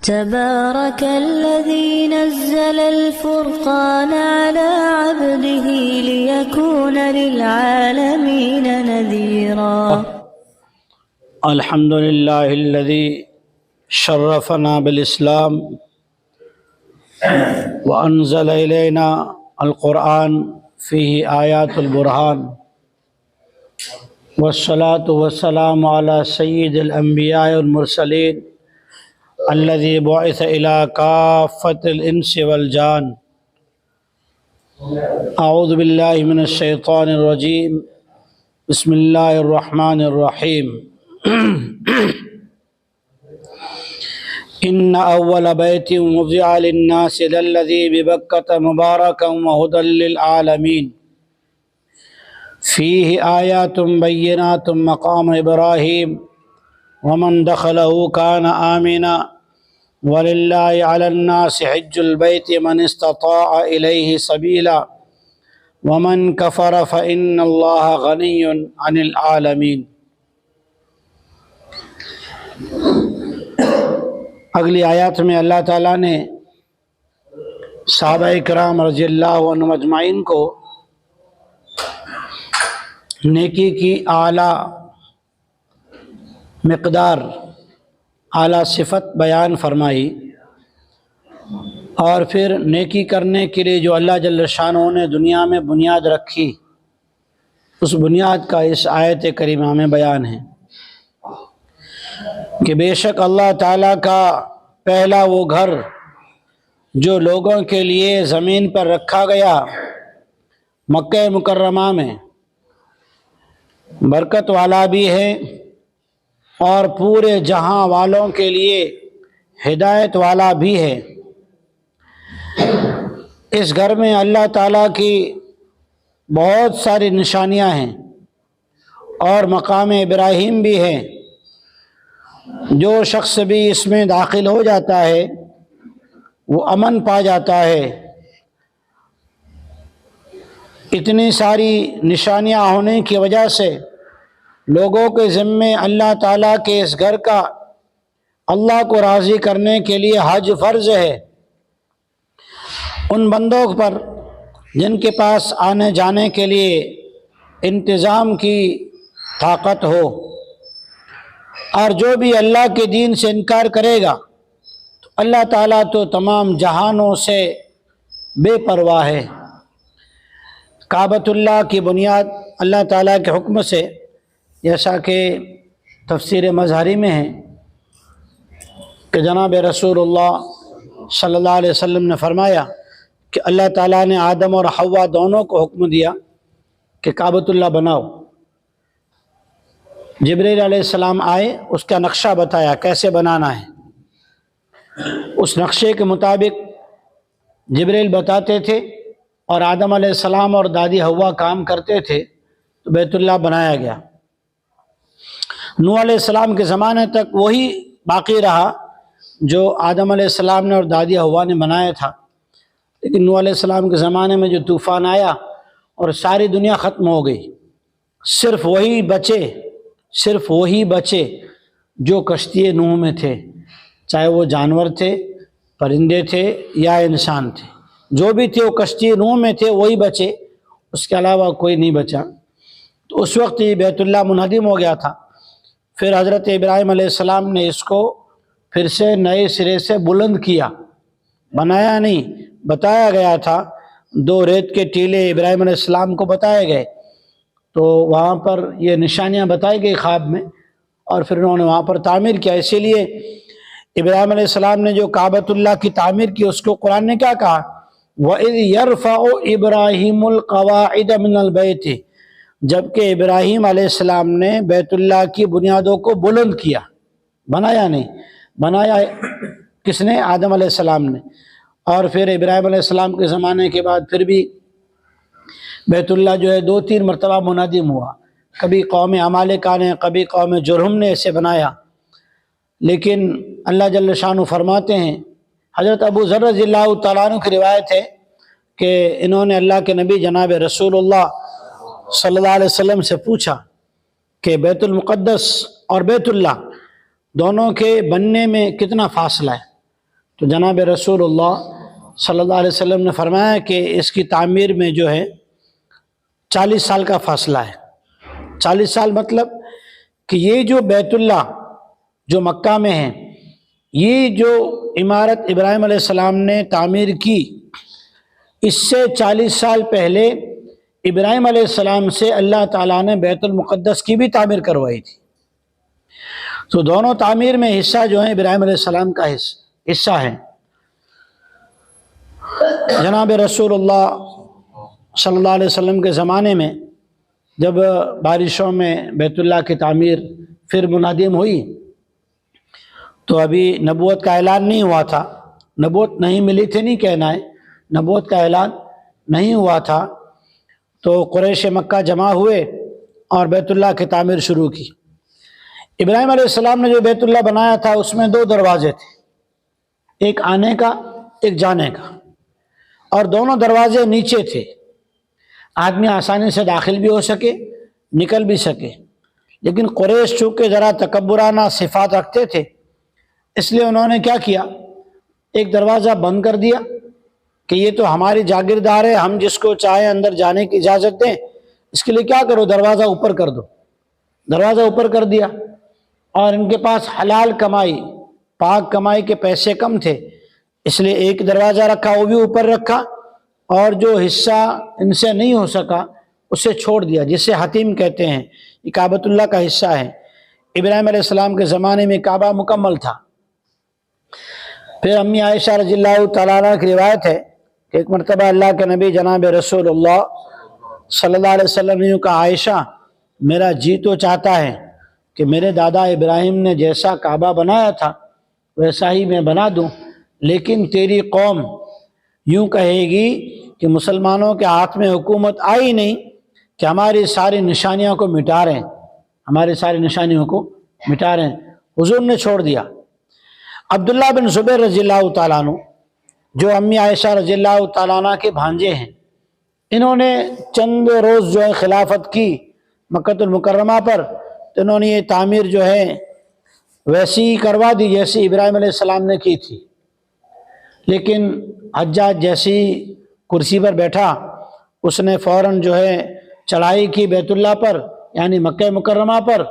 تبارك الذي نزل الفرقان على عبده ليكون للعالمين نذيرا. الحمد لله الذي شرفنا بالإسلام وأنزل إلينا القرآن فيه آيات البرهان، والصلاة والسلام على سيد الأنبياء والمرسلين الذي بعث إلى كافة الإنس والجان. أعوذ بالله من الشيطان الرجيم. بسم الله الرحمن الرحيم. إن أول بيت وضع للناس للذي ببكة مباركا وهدى للعالمين فيه آيات بينات مقام إبراهيم ومن دخله كان آمنا ولله على الناس حج البيت من استطاع إليه سبيلا ومن كفر فإن الله غني عن العالمين. اگلی آیات میں اللہ تعالیٰ نے صحابہ کرام رضی اللہ عنہم اجمعین کو نیکی کی اعلیٰ مقدار، اعلیٰ صفت بیان فرمائی، اور پھر نیکی کرنے کے لیے جو اللہ جل شانہ نے دنیا میں بنیاد رکھی، اس بنیاد کا اس آیت کریمہ میں بیان ہے کہ بے شک اللہ تعالیٰ کا پہلا وہ گھر جو لوگوں کے لیے زمین پر رکھا گیا مکہ مکرمہ میں، برکت والا بھی ہے اور پورے جہاں والوں کے لیے ہدایت والا بھی ہے۔ اس گھر میں اللہ تعالیٰ کی بہت ساری نشانیاں ہیں اور مقام ابراہیم بھی ہے۔ جو شخص بھی اس میں داخل ہو جاتا ہے وہ امن پا جاتا ہے۔ اتنی ساری نشانیاں ہونے کی وجہ سے لوگوں کے ذمے اللہ تعالیٰ کے اس گھر کا اللہ کو راضی کرنے کے لیے حج فرض ہے۔ ان بندوں پر جن کے پاس آنے جانے کے لیے انتظام کی طاقت ہو، اور جو بھی اللہ کے دین سے انکار کرے گا تو اللہ تعالیٰ تو تمام جہانوں سے بے پرواہ ہے۔ کعبۃ اللہ کی بنیاد اللہ تعالیٰ کے حکم سے، جیسا کہ تفسیر مظہری میں ہے کہ جناب رسول اللہ صلی اللہ علیہ وسلم نے فرمایا کہ اللہ تعالیٰ نے آدم اور حوا دونوں کو حکم دیا کہ کعبۃ اللہ بناؤ۔ جبریل علیہ السلام آئے، اس کا نقشہ بتایا کیسے بنانا ہے۔ اس نقشے کے مطابق جبریل بتاتے تھے اور آدم علیہ السلام اور دادی حوا کام کرتے تھے تو بیت اللہ بنایا گیا۔ نوح علیہ السلام کے زمانے تک وہی باقی رہا جو آدم علیہ السلام نے اور دادی حوا نے بنایا تھا، لیکن نوح علیہ السلام کے زمانے میں جو طوفان آیا اور ساری دنیا ختم ہو گئی، صرف وہی بچے جو کشتی نوح میں تھے، چاہے وہ جانور تھے، پرندے تھے یا انسان تھے، جو بھی تھے وہ کشتی نوح میں تھے، وہی بچے، اس کے علاوہ کوئی نہیں بچا۔ تو اس وقت یہ بیت اللہ منہدم ہو گیا تھا۔ پھر حضرت ابراہیم علیہ السلام نے اس کو پھر سے نئے سرے سے بلند کیا، بنایا نہیں، بتایا گیا تھا۔ 2 ریت کے ٹیلے ابراہیم علیہ السلام کو بتائے گئے، تو وہاں پر یہ نشانیاں بتائی گئی خواب میں، اور پھر انہوں نے وہاں پر تعمیر کیا۔ اسی لیے ابراہیم علیہ السلام نے جو کعبۃ اللہ کی تعمیر کی، اس کو قرآن نے کیا کہا؟ وَإِذْ يَرْفَعُ إِبْرَاهِيمُ الْقَوَاعِدَ مِنَ الْبَيْتِ، جبکہ ابراہیم علیہ السلام نے بیت اللہ کی بنیادوں کو بلند کیا، بنایا نہیں۔ بنایا کس نے؟ آدم علیہ السلام نے۔ اور پھر ابراہیم علیہ السلام کے زمانے کے بعد پھر بھی بیت اللہ جو ہے 2-3 مرتبہ منہدم ہوا۔ کبھی قوم عمالقہ نے، کبھی قوم جرہم نے اسے بنایا، لیکن اللہ جل شانہ فرماتے ہیں، حضرت ابو ذر رضی اللہ تعالیٰ عنہ کی روایت ہے کہ انہوں نے اللہ کے نبی جناب رسول اللہ صلی اللہ علیہ وسلم سے پوچھا کہ بیت المقدس اور بیت اللہ دونوں کے بننے میں کتنا فاصلہ ہے؟ تو جناب رسول اللہ صلی اللہ علیہ وسلم نے فرمایا کہ اس کی تعمیر میں جو ہے 40 سال کا فاصلہ ہے۔ 40 سال مطلب کہ یہ جو بیت اللہ جو مکہ میں ہے، یہ جو عمارت ابراہیم علیہ السلام نے تعمیر کی، اس سے 40 سال پہلے ابراہیم علیہ السلام سے اللہ تعالیٰ نے بیت المقدس کی بھی تعمیر کروائی تھی۔ تو دونوں تعمیر میں حصہ جو ہے ابراہیم علیہ السلام کا حصہ ہے۔ جناب رسول اللہ صلی اللہ علیہ وسلم کے زمانے میں جب بارشوں میں بیت اللہ کی تعمیر پھر منہدم ہوئی تو ابھی نبوت کا اعلان نہیں ہوا تھا، نبوت نہیں ملی تھی نہیں کہنا ہے، نبوت کا اعلان نہیں ہوا تھا، تو قریش مکہ جمع ہوئے اور بیت اللہ کی تعمیر شروع کی۔ ابراہیم علیہ السلام نے جو بیت اللہ بنایا تھا اس میں 2 دروازے تھے، ایک آنے کا ایک جانے کا، اور دونوں دروازے نیچے تھے، آدمی آسانی سے داخل بھی ہو سکے نکل بھی سکے۔ لیکن قریش چونکہ ذرا تکبرانہ صفات رکھتے تھے، اس لیے انہوں نے کیا کیا، ایک دروازہ بند کر دیا کہ یہ تو ہماری جاگیردار ہے، ہم جس کو چاہے اندر جانے کی اجازت دیں، اس کے لیے کیا کرو، دروازہ اوپر کر دو۔ دروازہ اوپر کر دیا، اور ان کے پاس حلال کمائی پاک کمائی کے پیسے کم تھے، اس لیے ایک دروازہ رکھا، وہ بھی اوپر رکھا، اور جو حصہ ان سے نہیں ہو سکا اسے چھوڑ دیا، جسے حتیم کہتے ہیں، یہ کعبۃ اللہ کا حصہ ہے۔ ابراہیم علیہ السلام کے زمانے میں کعبہ مکمل تھا۔ پھر امی عائشہ رضی اللہ تعالیٰ عنہ کی روایت ہے کہ ایک مرتبہ اللہ کے نبی جناب رسول اللہ صلی اللہ علیہ وسلم نے یوں کہا، عائشہ میرا جی تو چاہتا ہے کہ میرے دادا ابراہیم نے جیسا کعبہ بنایا تھا ویسا ہی میں بنا دوں، لیکن تیری قوم یوں کہے گی کہ مسلمانوں کے ہاتھ میں حکومت آئی نہیں کہ ہماری ساری نشانیوں کو مٹا رہے ہیں، ہماری ساری نشانیوں کو مٹا رہے ہیں۔ حضور نے چھوڑ دیا۔ عبداللہ بن زبیر رضی اللہ تعالیٰ عنہ جو امی عائشہ رضی اللہ تعالیٰ عنہ کے بھانجے ہیں، انہوں نے چند روز جو ہے خلافت کی مکہ المکرمہ پر، تو انہوں نے یہ تعمیر جو ہے ویسی ہی کروا دی جیسی ابراہیم علیہ السلام نے کی تھی۔ لیکن حجاج جیسی کرسی پر بیٹھا، اس نے فوراً جو ہے چڑھائی کی بیت اللہ پر یعنی مکہ مکرمہ پر،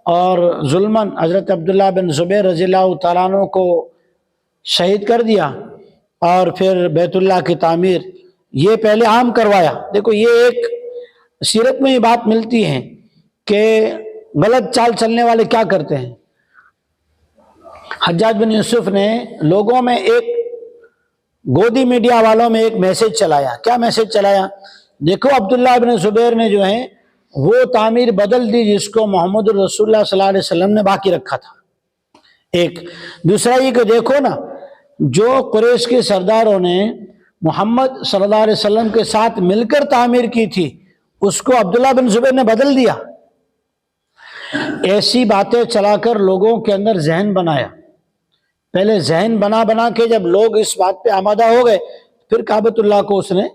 اور ظلماً حضرت عبداللہ بن زبیر رضی اللہ تعالیٰ عنہ کو شہید کر دیا، اور پھر بیت اللہ کی تعمیر یہ پہلے عام کروایا۔ دیکھو یہ ایک سیرت میں یہ بات ملتی ہے کہ غلط چال چلنے والے کیا کرتے ہیں۔ حجاج بن یوسف نے لوگوں میں ایک گودی میڈیا والوں میں ایک میسج چلایا۔ کیا میسج چلایا؟ دیکھو عبداللہ بن زبیر نے جو ہے وہ تعمیر بدل دی جس کو محمد رسول اللہ صلی اللہ علیہ وسلم نے باقی رکھا تھا۔ ایک دوسرا یہ کہ دیکھو نا، جو قریش کے سرداروں نے محمد صلی اللہ علیہ وسلم کے ساتھ مل کر تعمیر کی تھی اس کو عبداللہ بن زبیر نے بدل دیا۔ ایسی باتیں چلا کر لوگوں کے اندر ذہن بنایا۔ پہلے ذہن بنا کے جب لوگ اس بات پہ آمادہ ہو گئے، پھر کعبۃ اللہ کو اس نے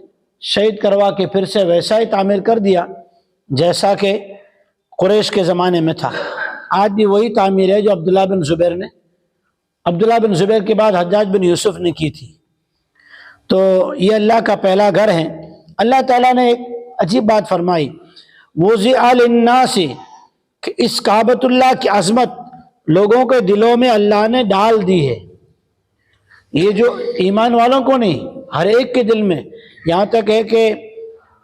شہید کروا کے پھر سے ویسا ہی تعمیر کر دیا جیسا کہ قریش کے زمانے میں تھا۔ آج بھی وہی تعمیر ہے جو عبداللہ بن زبیر کے بعد حجاج بن یوسف نے کی تھی۔ تو یہ اللہ کا پہلا گھر ہے۔ اللہ تعالیٰ نے ایک عجیب بات فرمائی، وضع للناس، کہ اس کعبۃ اللہ کی عظمت لوگوں کے دلوں میں اللہ نے ڈال دی ہے۔ یہ جو ایمان والوں کو نہیں، ہر ایک کے دل میں، یہاں تک ہے کہ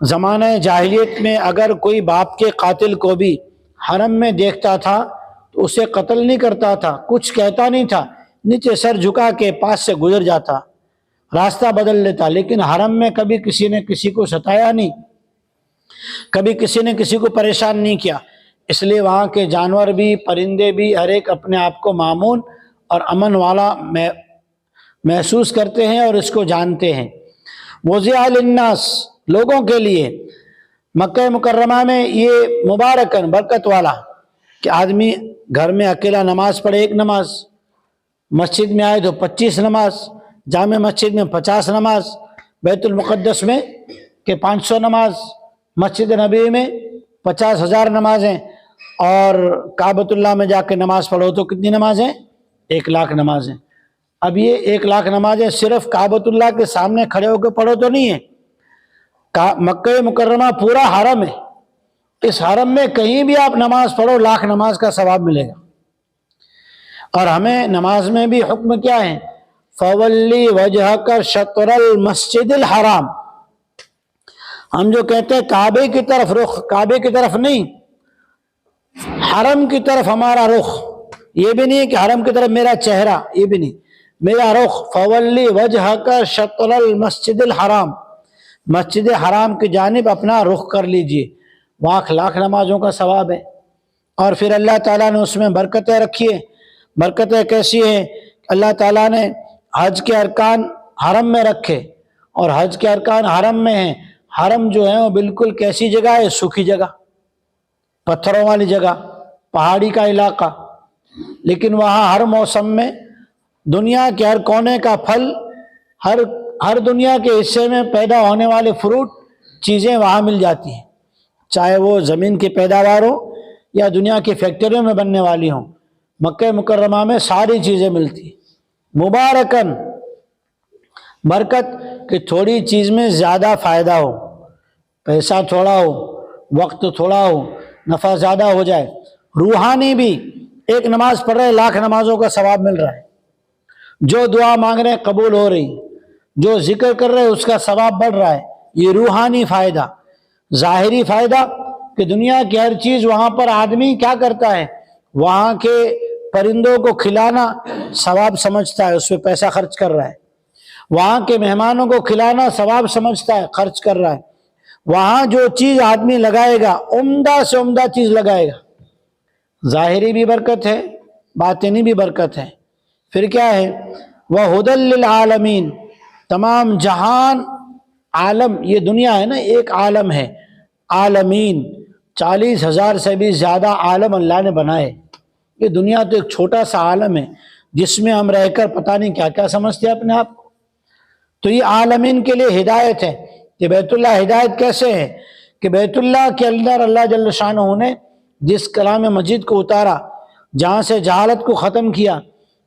زمانہ جاہلیت میں اگر کوئی باپ کے قاتل کو بھی حرم میں دیکھتا تھا تو اسے قتل نہیں کرتا تھا، کچھ کہتا نہیں تھا، نیچے سر جھکا کے پاس سے گزر جاتا، راستہ بدل لیتا، لیکن حرم میں کبھی کسی نے کسی کو ستایا نہیں، کبھی کسی نے کسی کو پریشان نہیں کیا۔ اس لیے وہاں کے جانور بھی پرندے بھی ہر ایک اپنے آپ کو مامون اور امن والا محسوس کرتے ہیں اور اس کو جانتے ہیں۔ وضع للناس، لوگوں کے لیے مکہ مکرمہ میں یہ مبارکن، برکت والا، کہ آدمی گھر میں اکیلا نماز پڑھے 1 نماز، مسجد میں آئے تو 25 نماز، جامع مسجد میں 50 نماز، بیت المقدس میں کہ 500 نماز، مسجد نبی میں 50,000 نمازیں، اور کعبۃ اللہ میں جا کے نماز پڑھو تو کتنی نمازیں؟ 1,00,000 نمازیں۔ اب یہ 1,00,000 نمازیں صرف کعبۃ اللہ کے سامنے کھڑے ہو کے پڑھو تو نہیں ہے، مکہ مکرمہ پورا حرم ہے، اس حرم میں کہیں بھی آپ نماز پڑھو 1,00,000 نماز کا ثواب ملے گا۔ اور ہمیں نماز میں بھی حکم کیا ہے؟ فَوَلِّ وَجْهَكَ شَطْرَ الْمَسْجِدِ الْحَرَامِ، ہم جو کہتے ہیں کعبے کی طرف رخ، کعبے کی طرف نہیں، حرم کی طرف ہمارا رخ، یہ بھی نہیں کہ حرم کی طرف میرا چہرہ، یہ بھی نہیں، میرا رخ۔ فَوَلِّ وَجْهَكَ شَطْرَ الْمَسْجِدِ الْحَرَامِ، مسجد حرام کی جانب اپنا رخ کر لیجئے، وہاں 1,00,000 نمازوں کا ثواب ہے۔ اور پھر اللہ تعالیٰ نے اس میں برکتیں رکھی ہیں۔ برکتیں کیسی ہیں؟ اللہ تعالیٰ نے حج کے ارکان حرم میں رکھے، اور حج کے ارکان حرم میں ہیں۔ حرم جو ہے وہ بالکل کیسی جگہ ہے؟ سوکھی جگہ، پتھروں والی جگہ، پہاڑی کا علاقہ، لیکن وہاں ہر موسم میں دنیا کے ہر کونے کا پھل، ہر دنیا کے حصے میں پیدا ہونے والے فروٹ چیزیں وہاں مل جاتی ہیں، چاہے وہ زمین کی پیداوار ہو یا دنیا کی فیکٹریوں میں بننے والی ہوں۔ مکہ مکرمہ میں ساری چیزیں ملتی، مبارکن، برکت کہ تھوڑی چیز میں زیادہ فائدہ ہو، پیسہ تھوڑا ہو، وقت تھوڑا ہو، نفع زیادہ ہو جائے۔ روحانی بھی، ایک نماز پڑھ رہے 1,00,000 نمازوں کا ثواب مل رہا ہے، جو دعا مانگ رہے قبول ہو رہی، جو ذکر کر رہے اس کا ثواب بڑھ رہا ہے۔ یہ روحانی فائدہ۔ ظاہری فائدہ کہ دنیا کی ہر چیز وہاں پر آدمی کیا کرتا ہے؟ وہاں کے پرندوں کو کھلانا ثواب سمجھتا ہے، اس پہ پیسہ خرچ کر رہا ہے۔ وہاں کے مہمانوں کو کھلانا ثواب سمجھتا ہے، خرچ کر رہا ہے۔ وہاں جو چیز آدمی لگائے گا، عمدہ سے عمدہ چیز لگائے گا، ظاہری بھی برکت ہے، باطنی بھی برکت ہے۔ پھر کیا ہے؟ وَهُدًى لِّلْعَالَمِينَ، تمام جہان، عالم، یہ دنیا ہے نا، ایک عالم ہے، عالمین، 40,000 سے بھی زیادہ عالم اللہ نے بنائے۔ یہ دنیا تو ایک چھوٹا سا عالم ہے جس میں ہم رہ کر پتہ نہیں کیا کیا سمجھتے ہیں اپنے آپ کو۔ تو یہ عالمین کے لیے ہدایت ہے کہ بیت اللہ ہدایت کیسے ہے کہ بیت اللہ کے اندر اللہ جل شانہ نے جس کلام مجید کو اتارا، جہاں سے جہالت کو ختم کیا،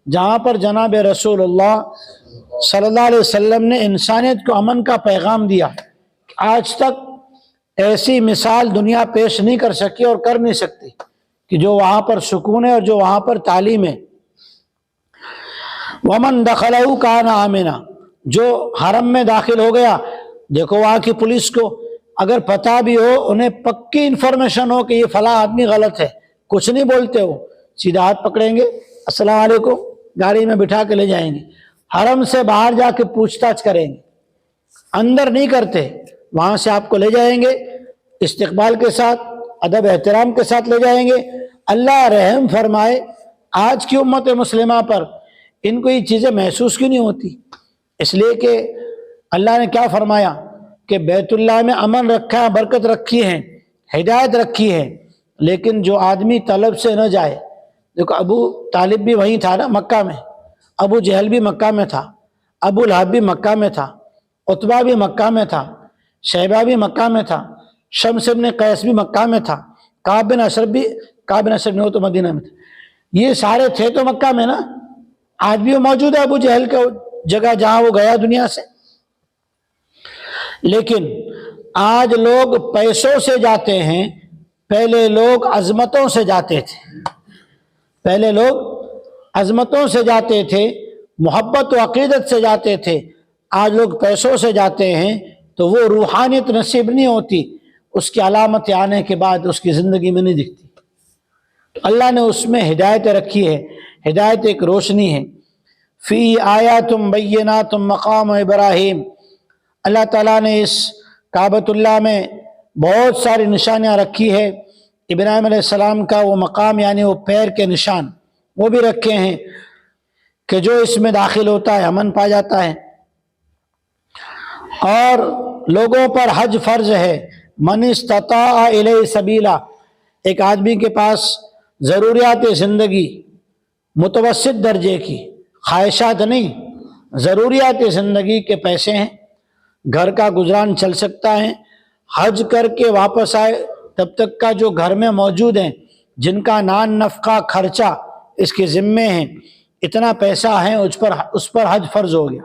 جہاں پر جناب رسول اللہ صلی اللہ علیہ وسلم نے انسانیت کو امن کا پیغام دیا، آج تک ایسی مثال دنیا پیش نہیں کر سکی اور کر نہیں سکتی کہ جو وہاں پر سکون ہے اور جو وہاں پر تعلیم ہے۔ وَمَن دَخَلَهُ كَانَ آمِنًا، جو حرم میں داخل ہو گیا، دیکھو وہاں کی پولیس کو اگر پتہ بھی ہو، انہیں پکی انفارمیشن ہو کہ یہ فلاں آدمی غلط ہے، کچھ نہیں بولتے، ہو سیدھا ہاتھ پکڑیں گے، السلام علیکم، گاڑی میں بٹھا کے لے جائیں گے۔ حرم سے باہر جا کے پوچھ تاچھ کریں گے، اندر نہیں کرتے، وہاں سے آپ کو لے جائیں گے، استقبال کے ساتھ، ادب احترام کے ساتھ لے جائیں گے۔ اللہ رحم فرمائے آج کی امت مسلمہ پر ان کو یہ چیزیں محسوس کیوں نہیں ہوتی؟ اس لیے کہ اللہ نے کیا فرمایا کہ بیت اللہ میں امن رکھا ہے، برکت رکھی ہے، ہدایت رکھی ہے، لیکن جو آدمی طلب سے نہ جائے، دیکھو ابو طالب بھی وہیں تھا نا مکہ میں، ابو جہل بھی مکہ میں تھا، ابو لہب بھی مکہ میں تھا، عتبہ بھی مکہ میں تھا، شیبہ بھی مکہ میں تھا، شمس بن قیس بھی مکہ میں تھا، کعب بن اشرف نہیں ہو تو مدینہ میں تھا، یہ سارے تھے تو مکہ میں نا۔ آج بھی وہ موجود ہے ابو جہل کا جگہ جہاں وہ گیا دنیا سے، لیکن آج لوگ پیسوں سے جاتے ہیں، پہلے لوگ عظمتوں سے جاتے تھے، پہلے لوگ عظمتوں سے جاتے تھے، محبت و عقیدت سے جاتے تھے۔ آج لوگ پیسوں سے جاتے ہیں تو وہ روحانیت نصیب نہیں ہوتی، اس کی علامت آنے کے بعد اس کی زندگی میں نہیں دکھتی۔ تو اللہ نے اس میں ہدایت رکھی ہے، ہدایت ایک روشنی ہے۔ فی آیات بینات مقام ابراہیم، اللہ تعالیٰ نے اس کعبۃ اللہ میں بہت ساری نشانیاں رکھی ہے۔ ابراہیم علیہ السلام کا وہ مقام یعنی وہ پیر کے نشان وہ بھی رکھے ہیں کہ جو اس میں داخل ہوتا ہے امن پا جاتا ہے۔ اور لوگوں پر حج فرض ہے، من استطاع الیہ سبیلا، ایک آدمی کے پاس ضروریات زندگی متوسط درجے کی، خواہشات نہیں، ضروریات زندگی کے پیسے ہیں، گھر کا گزران چل سکتا ہے، حج کر کے واپس آئے تب تک کا جو گھر میں موجود ہیں، جن کا نان نفقہ خرچہ اس کے ذمے ہیں، اتنا پیسہ ہے اس پر حج فرض ہو گیا.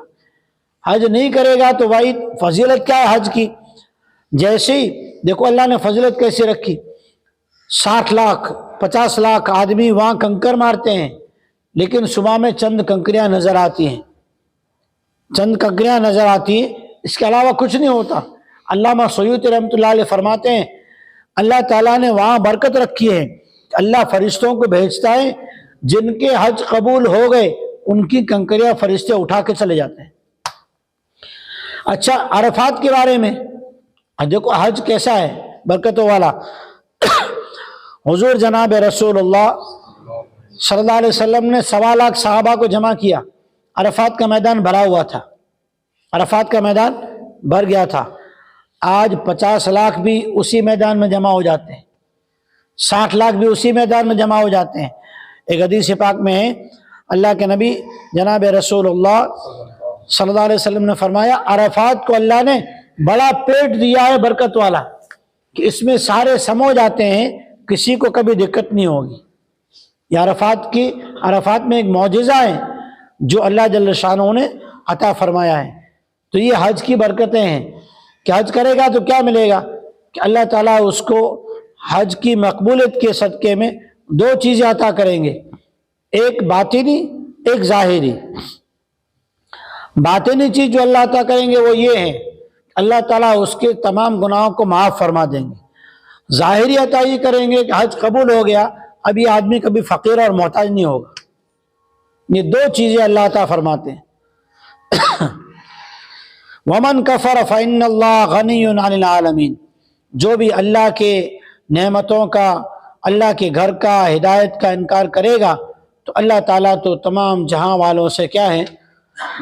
حج نہیں کرے گا تو بھائی فضیلت کیا ہے حج کی؟ جیسے ہی دیکھو اللہ نے فضیلت کیسے رکھی. 60 لاکھ 50 لاکھ آدمی وہاں کنکر مارتے ہیں، لیکن صبح میں چند کنکریاں نظر آتی ہیں، چند کنکریاں نظر آتی ہیں، اس کے علاوہ کچھ نہیں ہوتا. علامہ سیوطی رحمۃ اللہ علیہ فرماتے ہیں اللہ تعالیٰ نے وہاں برکت رکھی ہے. اللہ فرشتوں کو بھیجتا ہے، جن کے حج قبول ہو گئے ان کی کنکریاں فرشتے اٹھا کے چلے جاتے ہیں. اچھا عرفات کے بارے میں دیکھو حج کیسا ہے برکتوں والا. حضور جناب رسول اللہ صلی اللہ علیہ وسلم نے 1.25 لاکھ صحابہ کو جمع کیا. عرفات کا میدان بھرا ہوا تھا، عرفات کا میدان بھر گیا تھا. آج 50 لاکھ بھی اسی میدان میں جمع ہو جاتے ہیں، 60 لاکھ بھی اسی میدان میں جمع ہو جاتے ہیں. ایک حدیث پاک میں ہے اللہ کے نبی جناب رسول اللہ صلی اللہ علیہ وسلم نے فرمایا عرفات کو اللہ نے بڑا پیٹ دیا ہے برکت والا، کہ اس میں سارے سمو جاتے ہیں، کسی کو کبھی دقت نہیں ہوگی. یہ عرفات میں ایک معجزہ ہے جو اللہ جل شانہ نے عطا فرمایا ہے. تو یہ حج کی برکتیں ہیں کہ حج کرے گا تو کیا ملے گا کہ اللہ تعالیٰ اس کو حج کی مقبولیت کے صدقے میں 2 چیزیں عطا کریں گے، ایک باطنی ایک ظاہری. باطنی چیز جو اللہ عطا کریں گے وہ یہ ہے اللہ تعالیٰ اس کے تمام گناہوں کو معاف فرما دیں گے. ظاہری عطا یہ کریں گے کہ حج قبول ہو گیا، اب یہ آدمی کبھی فقیر اور محتاج نہیں ہوگا. یہ 2 چیزیں اللہ عطا فرماتے ہیں. وَمَنْ كَفَرَ فَإِنَّ اللَّهَ غَنِيٌّ عَنِ الْعَالَمِينَ. جو بھی اللہ کے نعمتوں کا، اللہ کے گھر کا، ہدایت کا انکار کرے گا تو اللہ تعالیٰ تو تمام جہاں والوں سے کیا ہیں؟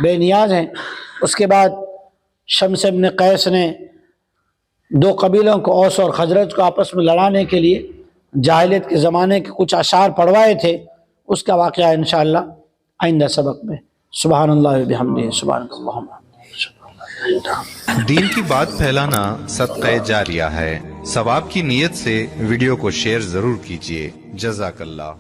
بے نیاز ہیں. اس کے بعد شمس ابن قیس نے 2 قبیلوں کو، اوس اور خزرج کو آپس میں لڑانے کے لیے جاہلیت کے زمانے کے کچھ اشعار پڑھوائے تھے. اس کا واقعہ انشاءاللہ آئندہ سبق میں. سبحان اللہ و بحمدہ، سبحان اللہ. دین کی بات پھیلانا صدقہ جاریہ ہے. ثواب کی نیت سے ویڈیو کو شیئر ضرور کیجیے. جزاک اللہ.